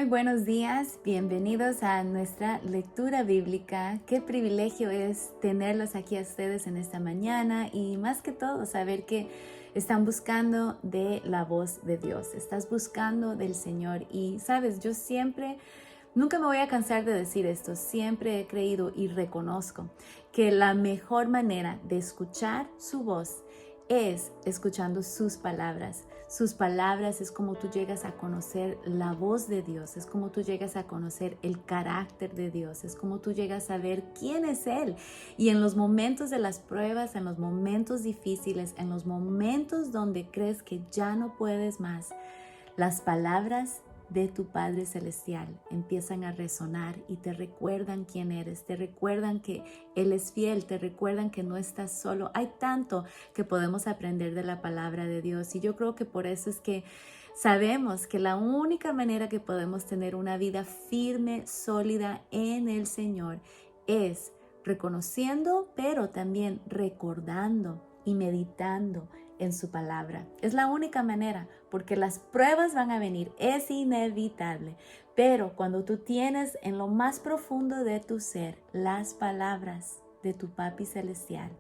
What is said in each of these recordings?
buenos días, bienvenidos a nuestra lectura bíblica. Qué privilegio es tenerlos aquí a ustedes en esta mañana y más que todo saber que están buscando de la voz de Dios, estás buscando del Señor y sabes, nunca me voy a cansar de decir esto, siempre he creído y reconozco que la mejor manera de escuchar su voz es escuchando sus palabras. Sus palabras es como tú llegas a conocer la voz de Dios, es como tú llegas a conocer el carácter de Dios, es como tú llegas a ver quién es Él. Y en los momentos de las pruebas, en los momentos difíciles, en los momentos donde crees que ya no puedes más, las palabras de tu Padre Celestial empiezan a resonar y te recuerdan quién eres, te recuerdan que Él es fiel, te recuerdan que no estás solo. Hay tanto que podemos aprender de la palabra de Dios y yo creo que por eso es que sabemos que la única manera que podemos tener una vida firme, sólida en el Señor es reconociendo, pero también recordando y meditando en su palabra. Es la única manera, porque las pruebas van a venir, es inevitable. Pero cuando tú tienes en lo más profundo de tu ser las palabras de tu Papi Celestial,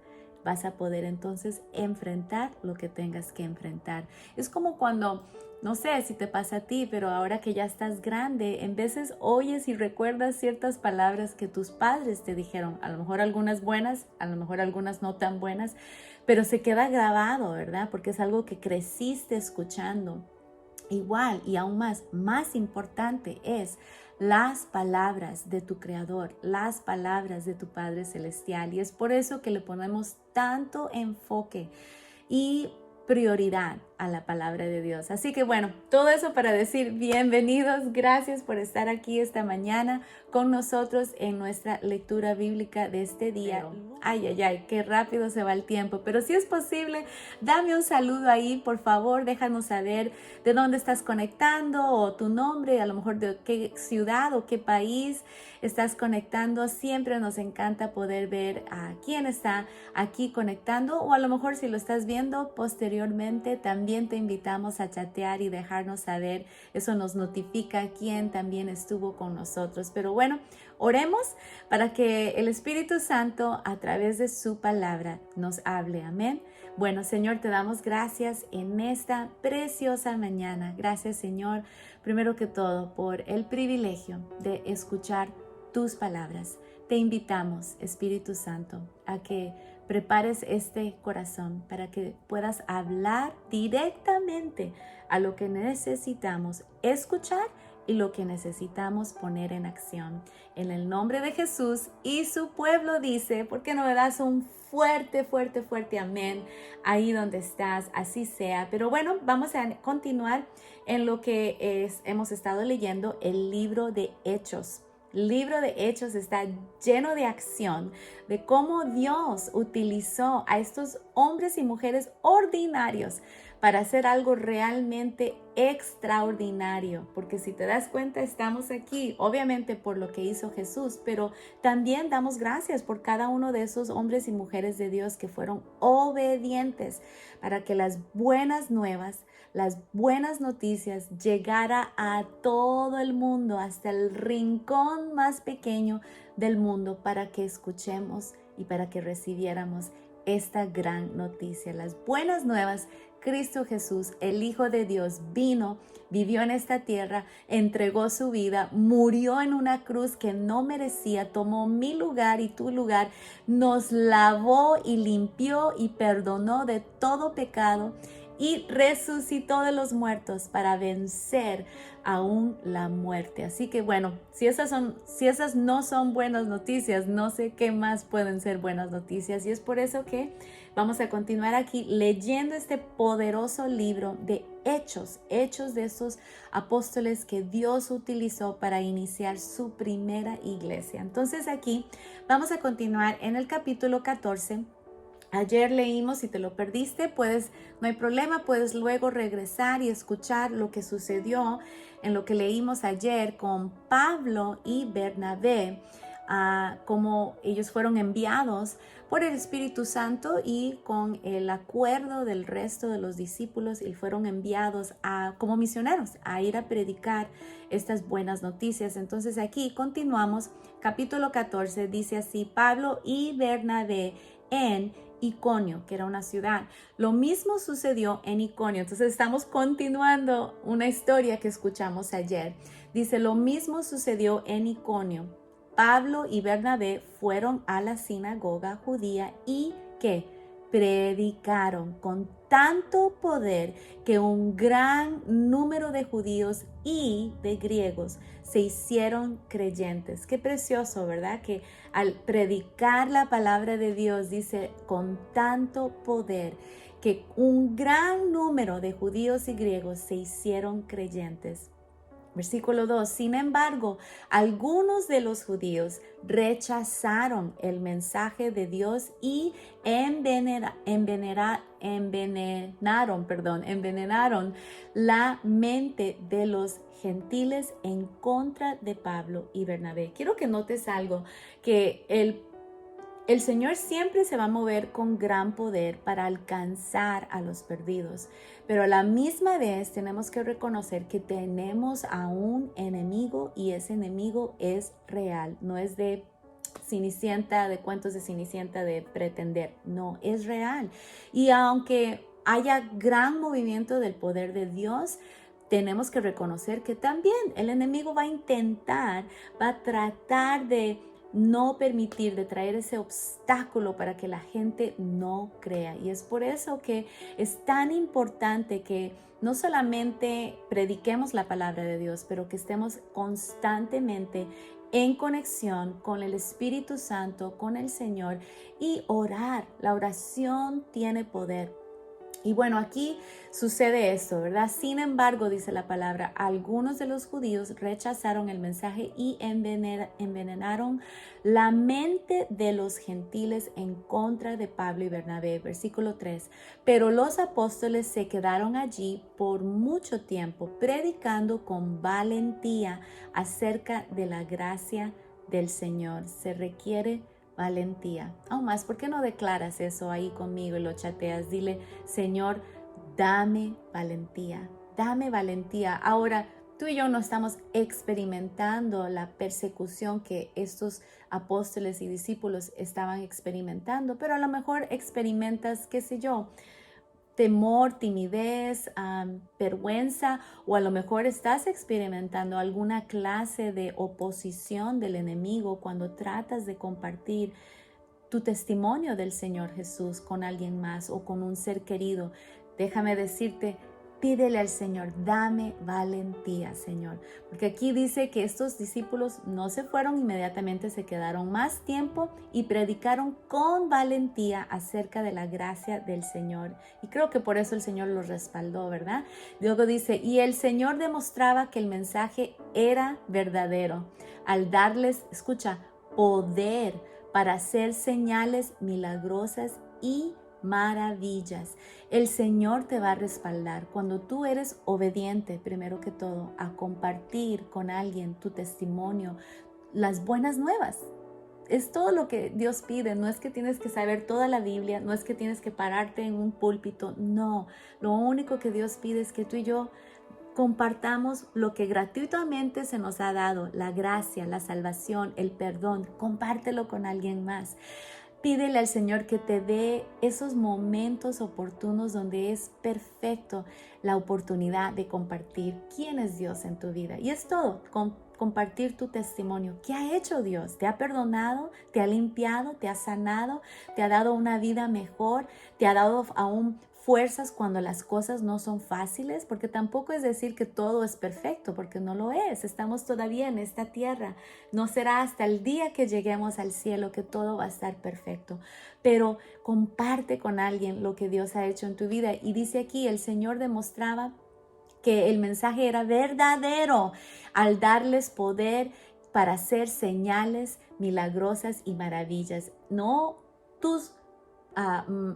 vas a poder entonces enfrentar lo que tengas que enfrentar. Es como cuando, no sé si te pasa a ti, pero ahora que ya estás grande, en veces oyes y recuerdas ciertas palabras que tus padres te dijeron, a lo mejor algunas buenas, a lo mejor algunas no tan buenas, pero se queda grabado, ¿verdad? Porque es algo que creciste escuchando. Igual y aún más importante es las palabras de tu Creador, las palabras de tu Padre Celestial. Y es por eso que le ponemos tanto enfoque y prioridad a la palabra de Dios. Así que bueno, todo eso para decir bienvenidos, gracias por estar aquí esta mañana con nosotros en nuestra lectura bíblica de este día. Ay, qué rápido se va el tiempo, pero si es posible, dame un saludo ahí, por favor, déjanos saber de dónde estás conectando o tu nombre, a lo mejor de qué ciudad o qué país estás conectando. Siempre nos encanta poder ver a quién está aquí conectando o a lo mejor si lo estás viendo posteriormente, también te invitamos a chatear y dejarnos saber. Eso nos notifica quién también estuvo con nosotros. Pero bueno, oremos para que el Espíritu Santo a través de su palabra nos hable. Amén. Bueno, Señor, te damos gracias en esta preciosa mañana. Gracias, Señor, primero que todo, por el privilegio de escuchar tus palabras. Te invitamos, Espíritu Santo, a que prepares este corazón para que puedas hablar directamente a lo que necesitamos escuchar y lo que necesitamos poner en acción. En el nombre de Jesús y su pueblo dice, ¿por qué no me das un fuerte amén ahí donde estás? Así sea. Pero bueno, vamos a continuar en lo que hemos estado leyendo, el libro de Hechos. El libro de Hechos está lleno de acción, de cómo Dios utilizó a estos hombres y mujeres ordinarios para hacer algo realmente extraordinario. Porque si te das cuenta, estamos aquí, obviamente por lo que hizo Jesús, pero también damos gracias por cada uno de esos hombres y mujeres de Dios que fueron obedientes para que las buenas nuevas, las buenas noticias llegara a todo el mundo, hasta el rincón más pequeño del mundo, para que escuchemos y para que recibiéramos esta gran noticia. Las buenas nuevas: Cristo Jesús, el Hijo de Dios, vino, vivió en esta tierra, entregó su vida, murió en una cruz que no merecía, tomó mi lugar y tu lugar, nos lavó y limpió y perdonó de todo pecado y resucitó de los muertos para vencer aún la muerte. Así que bueno, si esas no son buenas noticias, no sé qué más pueden ser buenas noticias. Y es por eso que vamos a continuar aquí leyendo este poderoso libro de Hechos de esos apóstoles que Dios utilizó para iniciar su primera iglesia. Entonces aquí vamos a continuar en el capítulo 14. Ayer leímos, si te lo perdiste, no hay problema, puedes luego regresar y escuchar lo que sucedió en lo que leímos ayer con Pablo y Bernabé cómo ellos fueron enviados por el Espíritu Santo y con el acuerdo del resto de los discípulos y fueron enviados como misioneros a ir a predicar estas buenas noticias. Entonces aquí continuamos, capítulo 14, dice así: Pablo y Bernabé en Iconio, que era una ciudad. Lo mismo sucedió en Iconio. Entonces estamos continuando una historia que escuchamos ayer. Dice, lo mismo sucedió en Iconio. Pablo y Bernabé fueron a la sinagoga judía y que predicaron con tanto poder que un gran número de judíos y de griegos se hicieron creyentes. Qué precioso, ¿verdad? Que al predicar la palabra de Dios, dice, con tanto poder, que un gran número de judíos y griegos se hicieron creyentes. Versículo 2, sin embargo, algunos de los judíos rechazaron el mensaje de Dios y envenenaron la mente de los gentiles en contra de Pablo y Bernabé. Quiero que notes algo, que el Señor siempre se va a mover con gran poder para alcanzar a los perdidos, pero a la misma vez tenemos que reconocer que tenemos a un enemigo y ese enemigo es real, no es de Cenicienta, de cuentos de Cenicienta, de pretender, no, es real. Y aunque haya gran movimiento del poder de Dios, tenemos que reconocer que también el enemigo va a tratar de no permitir, de traer ese obstáculo para que la gente no crea. Y es por eso que es tan importante que no solamente prediquemos la palabra de Dios, pero que estemos constantemente en conexión con el Espíritu Santo, con el Señor, y orar. La oración tiene poder. Y bueno, aquí sucede esto, ¿verdad? Sin embargo, dice la palabra, algunos de los judíos rechazaron el mensaje y envenenaron la mente de los gentiles en contra de Pablo y Bernabé. Versículo 3. Pero los apóstoles se quedaron allí por mucho tiempo, predicando con valentía acerca de la gracia del Señor. Se requiere valentía. Aún más, ¿por qué no declaras eso ahí conmigo y lo chateas? Dile, Señor, dame valentía, dame valentía. Ahora, tú y yo no estamos experimentando la persecución que estos apóstoles y discípulos estaban experimentando, pero a lo mejor experimentas, qué sé yo, temor, timidez, vergüenza, o a lo mejor estás experimentando alguna clase de oposición del enemigo cuando tratas de compartir tu testimonio del Señor Jesús con alguien más o con un ser querido. Déjame decirte, pídele al Señor, dame valentía, Señor. Porque aquí dice que estos discípulos no se fueron inmediatamente, se quedaron más tiempo y predicaron con valentía acerca de la gracia del Señor. Y creo que por eso el Señor los respaldó, ¿verdad? Luego dice, y el Señor demostraba que el mensaje era verdadero al darles, escucha, poder para hacer señales milagrosas y maravillas. El Señor te va a respaldar cuando tú eres obediente, primero que todo, a compartir con alguien tu testimonio, las buenas nuevas. Es todo lo que Dios pide. No es que tienes que saber toda la Biblia, no es que tienes que pararte en un púlpito, no. Lo único que Dios pide es que tú y yo compartamos lo que gratuitamente se nos ha dado, la gracia, la salvación, el perdón. Compártelo con alguien más. Pídele al Señor que te dé esos momentos oportunos donde es perfecto la oportunidad de compartir quién es Dios en tu vida. Y es todo, compartir tu testimonio. ¿Qué ha hecho Dios? ¿Te ha perdonado? ¿Te ha limpiado? ¿Te ha sanado? ¿Te ha dado una vida mejor? ¿Te ha dado aún fuerzas cuando las cosas no son fáciles? Porque tampoco es decir que todo es perfecto, porque no lo es. Estamos todavía en esta tierra. No será hasta el día que lleguemos al cielo que todo va a estar perfecto. Pero comparte con alguien lo que Dios ha hecho en tu vida. Y dice aquí, el Señor demostraba que el mensaje era verdadero al darles poder para hacer señales milagrosas y maravillas. No tus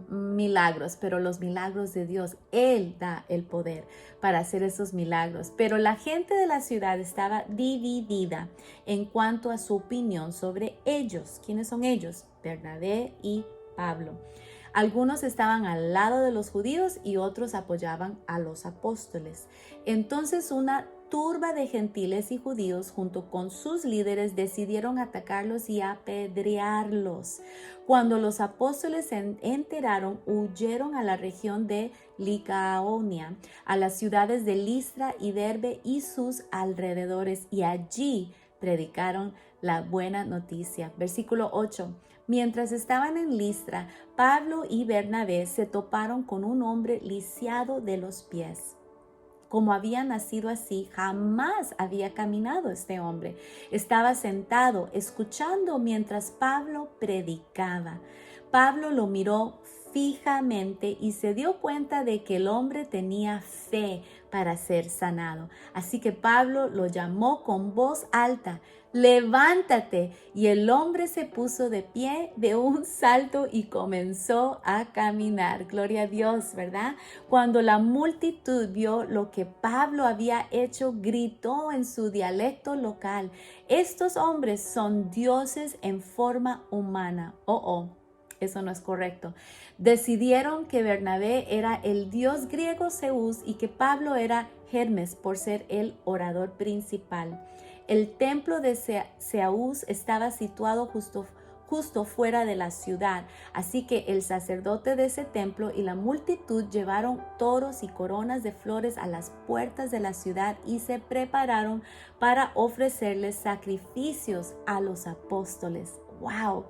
milagros, pero los milagros de Dios, Él da el poder para hacer esos milagros. Pero la gente de la ciudad estaba dividida en cuanto a su opinión sobre ellos. ¿Quiénes son ellos? Bernabé y Pablo. Algunos estaban al lado de los judíos y otros apoyaban a los apóstoles. Entonces una turba de gentiles y judíos junto con sus líderes decidieron atacarlos y apedrearlos. Cuando los apóstoles se enteraron, huyeron a la región de Licaonia, a las ciudades de Listra y Derbe y sus alrededores, y allí predicaron la buena noticia. Versículo 8. Mientras estaban en Listra, Pablo y Bernabé se toparon con un hombre lisiado de los pies. Como había nacido así, jamás había caminado este hombre. Estaba sentado, escuchando mientras Pablo predicaba. Pablo lo miró fijamente y se dio cuenta de que el hombre tenía fe para ser sanado. Así que Pablo lo llamó con voz alta: levántate. Y el hombre se puso de pie de un salto y comenzó a caminar. Gloria a Dios, ¿verdad? Cuando la multitud vio lo que Pablo había hecho, gritó en su dialecto local: estos hombres son dioses en forma humana. Eso no es correcto. Decidieron que Bernabé era el dios griego Zeus y que Pablo era Hermes por ser el orador principal. El templo de Zeus estaba situado justo fuera de la ciudad, así que el sacerdote de ese templo y la multitud llevaron toros y coronas de flores a las puertas de la ciudad y se prepararon para ofrecerles sacrificios a los apóstoles. ¡Wow!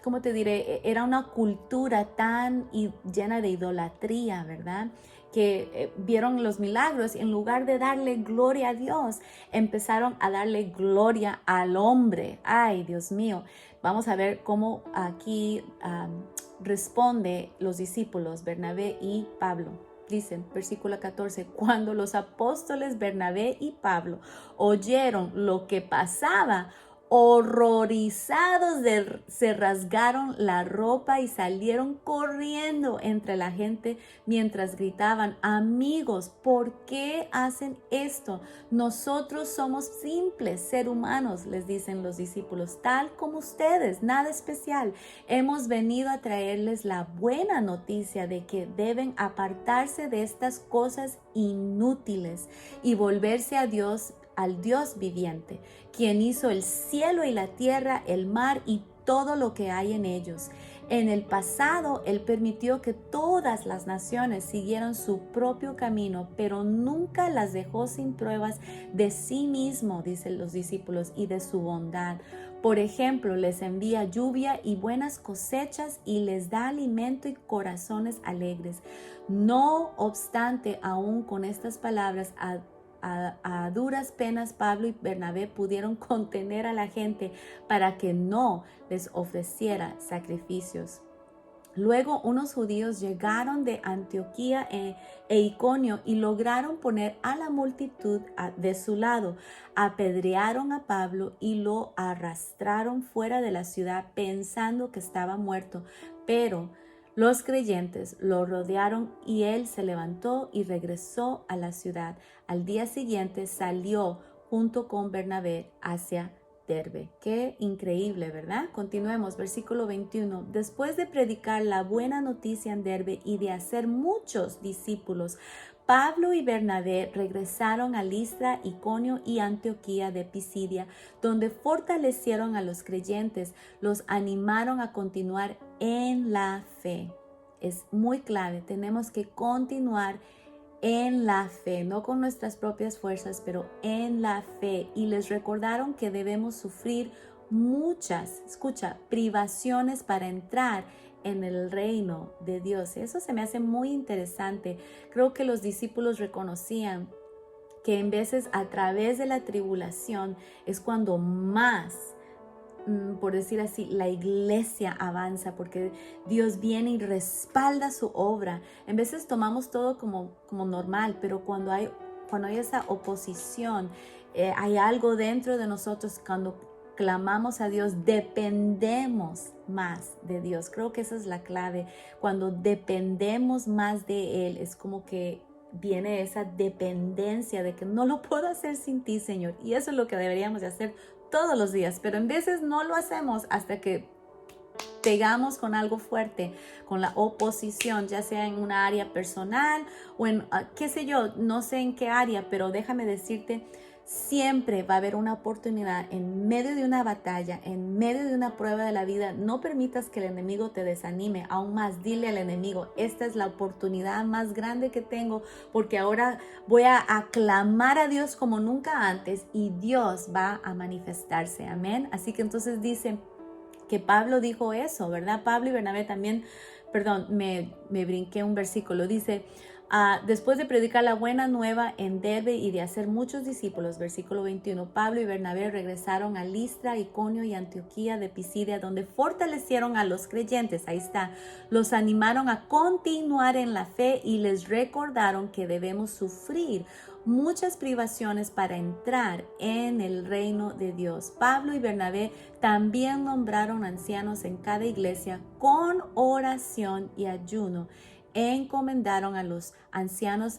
¿Cómo te diré? Era una cultura tan llena de idolatría, ¿verdad? Que vieron los milagros y en lugar de darle gloria a Dios, empezaron a darle gloria al hombre. ¡Ay, Dios mío! Vamos a ver cómo aquí responde los discípulos Bernabé y Pablo. Dicen, versículo 14, cuando los apóstoles Bernabé y Pablo oyeron lo que pasaba, horrorizados se rasgaron la ropa y salieron corriendo entre la gente mientras gritaban: amigos, ¿por qué hacen esto? Nosotros somos simples seres humanos, les dicen los discípulos, tal como ustedes, nada especial. Hemos venido a traerles la buena noticia de que deben apartarse de estas cosas inútiles y volverse a Dios, al Dios viviente, quien hizo el cielo y la tierra, el mar y todo lo que hay en ellos. En el pasado, Él permitió que todas las naciones siguieran su propio camino, pero nunca las dejó sin pruebas de sí mismo, dicen los discípulos, y de su bondad. Por ejemplo, les envía lluvia y buenas cosechas y les da alimento y corazones alegres. No obstante, aún con estas palabras, a duras penas Pablo y Bernabé pudieron contener a la gente para que no les ofreciera sacrificios. Luego unos judíos llegaron de Antioquía e Iconio y lograron poner a la multitud de su lado. Apedrearon a Pablo y lo arrastraron fuera de la ciudad pensando que estaba muerto, pero los creyentes lo rodearon y él se levantó y regresó a la ciudad. Al día siguiente salió junto con Bernabé hacia Derbe. Qué increíble, ¿verdad? Continuemos, versículo 21. Después de predicar la buena noticia en Derbe y de hacer muchos discípulos, Pablo y Bernabé regresaron a Listra, Iconio y Antioquía de Pisidia, donde fortalecieron a los creyentes, los animaron a continuar en la fe. Es muy clave, tenemos que continuar en la fe, no con nuestras propias fuerzas, pero en la fe. Y les recordaron que debemos sufrir muchas, privaciones para entrar en el reino de Dios. Eso se me hace muy interesante. Creo que los discípulos reconocían que en veces a través de la tribulación es cuando más, por decir así, la iglesia avanza, porque Dios viene y respalda su obra. En veces tomamos todo como normal, pero cuando hay esa oposición, hay algo dentro de nosotros. Cuando clamamos a Dios, dependemos más de Dios. Creo que esa es la clave. Cuando dependemos más de Él, es como que viene esa dependencia de que no lo puedo hacer sin ti, Señor. Y eso es lo que deberíamos de hacer todos los días, pero en veces no lo hacemos hasta que pegamos con algo fuerte, con la oposición, ya sea en una área personal o en, qué sé yo, no sé en qué área, pero déjame decirte, siempre va a haber una oportunidad en medio de una batalla, en medio de una prueba de la vida. No permitas que el enemigo te desanime, aún más dile al enemigo, esta es la oportunidad más grande que tengo, porque ahora voy a aclamar a Dios como nunca antes y Dios va a manifestarse, amén. Así que entonces dice que Pablo dijo eso, ¿verdad? Pablo y Bernabé también, perdón, me brinqué un versículo, dice, después de predicar la buena nueva en Derbe y de hacer muchos discípulos, versículo 21, Pablo y Bernabé regresaron a Listra, Iconio y Antioquía de Pisidia, donde fortalecieron a los creyentes, ahí está, los animaron a continuar en la fe y les recordaron que debemos sufrir muchas privaciones para entrar en el reino de Dios. Pablo y Bernabé también nombraron ancianos en cada iglesia con oración y ayuno. Encomendaron a los ancianos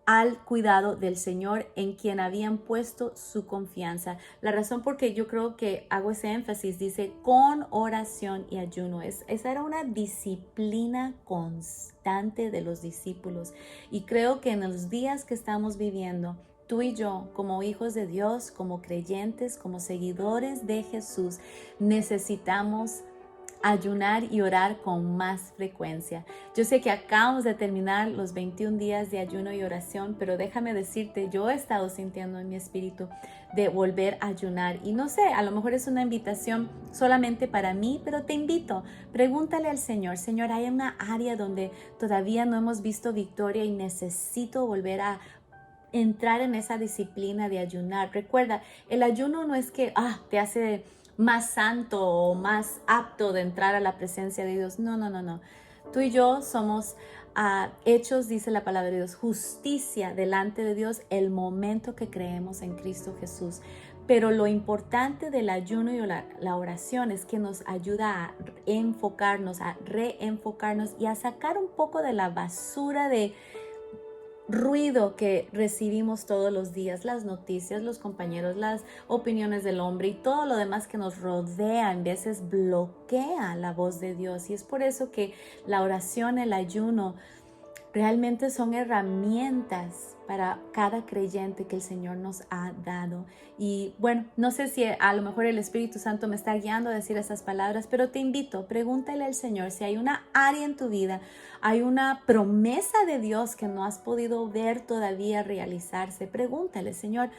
al cuidado del Señor en quien habían puesto su confianza. La razón por que yo creo que hago ese énfasis, dice con oración y ayuno. Esa era una disciplina constante de los discípulos. Y creo que en los días que estamos viviendo, tú y yo, como hijos de Dios, como creyentes, como seguidores de Jesús, necesitamos ayunar y orar con más frecuencia. Yo sé que acabamos de terminar los 21 días de ayuno y oración, pero déjame decirte, yo he estado sintiendo en mi espíritu de volver a ayunar. Y no sé, a lo mejor es una invitación solamente para mí, pero te invito, pregúntale al Señor, Señor, hay una área donde todavía no hemos visto victoria y necesito volver a entrar en esa disciplina de ayunar. Recuerda, el ayuno no es que te hace más santo o más apto de entrar a la presencia de Dios. No, no, no, no. Tú y yo somos hechos, dice la palabra de Dios, justicia delante de Dios el momento que creemos en Cristo Jesús. Pero lo importante del ayuno y la oración es que nos ayuda a enfocarnos, a reenfocarnos y a sacar un poco de la basura de ruido que recibimos todos los días, las noticias, los compañeros, las opiniones del hombre y todo lo demás que nos rodea, en veces bloquea la voz de Dios. Y es por eso que la oración, el ayuno, realmente son herramientas para cada creyente que el Señor nos ha dado. Y bueno, no sé si a lo mejor el Espíritu Santo me está guiando a decir esas palabras, pero te invito, pregúntale al Señor si hay una área en tu vida, hay una promesa de Dios que no has podido ver todavía realizarse. Pregúntale, Señor,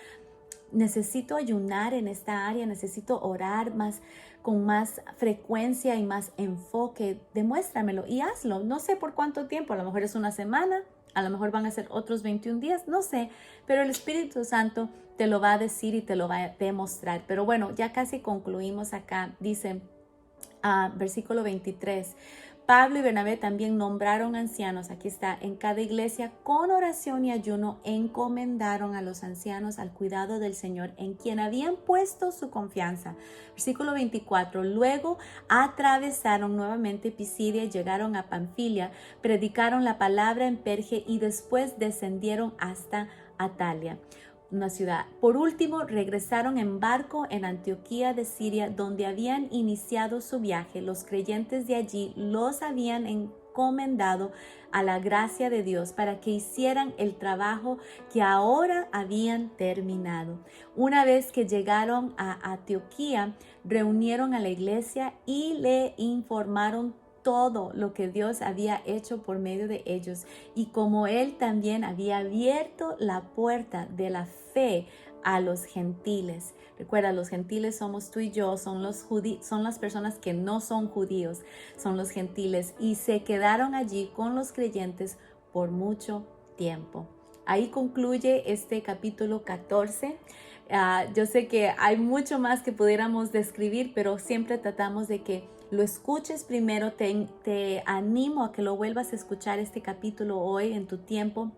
necesito ayunar en esta área, necesito orar más, con más frecuencia y más enfoque. Demuéstramelo y hazlo. No sé por cuánto tiempo, a lo mejor es una semana, a lo mejor van a ser otros 21 días, no sé, pero el Espíritu Santo te lo va a decir y te lo va a demostrar. Pero bueno, ya casi concluimos acá. Dice, versículo 23. Pablo y Bernabé también nombraron ancianos, aquí está, en cada iglesia con oración y ayuno encomendaron a los ancianos al cuidado del Señor en quien habían puesto su confianza. Versículo 24, luego atravesaron nuevamente Pisidia y llegaron a Panfilia, predicaron la palabra en Perge y después descendieron hasta Atalia, una ciudad. Por último, regresaron en barco en Antioquía de Siria, donde habían iniciado su viaje. Los creyentes de allí los habían encomendado a la gracia de Dios para que hicieran el trabajo que ahora habían terminado. Una vez que llegaron a Antioquía, reunieron a la iglesia y le informaron todo lo que Dios había hecho por medio de ellos y como Él también había abierto la puerta de la fe a los gentiles. Recuerda, los gentiles somos tú y yo, son las personas que no son judíos, son los gentiles y se quedaron allí con los creyentes por mucho tiempo. Ahí concluye este capítulo 14. Yo sé que hay mucho más que pudiéramos describir, pero siempre tratamos de que lo escuches primero. Te animo a que lo vuelvas a escuchar este capítulo hoy en tu tiempo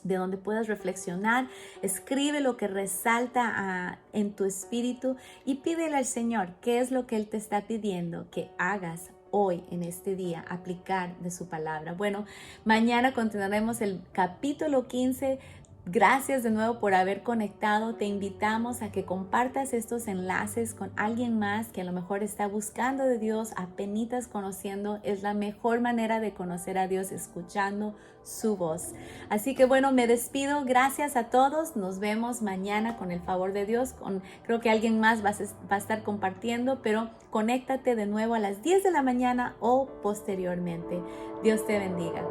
de donde puedas reflexionar. Escribe lo que resalta en tu espíritu y pídele al Señor qué es lo que Él te está pidiendo que hagas hoy, en este día, aplicar de su palabra. Bueno, mañana continuaremos el capítulo 15. Gracias de nuevo por haber conectado. Te invitamos a que compartas estos enlaces con alguien más que a lo mejor está buscando de Dios, apenitas conociendo. Es la mejor manera de conocer a Dios, escuchando su voz. Así que bueno, me despido. Gracias a todos. Nos vemos mañana con el favor de Dios. Creo que alguien más va a estar compartiendo, pero conéctate de nuevo a las 10 de la mañana o posteriormente. Dios te bendiga.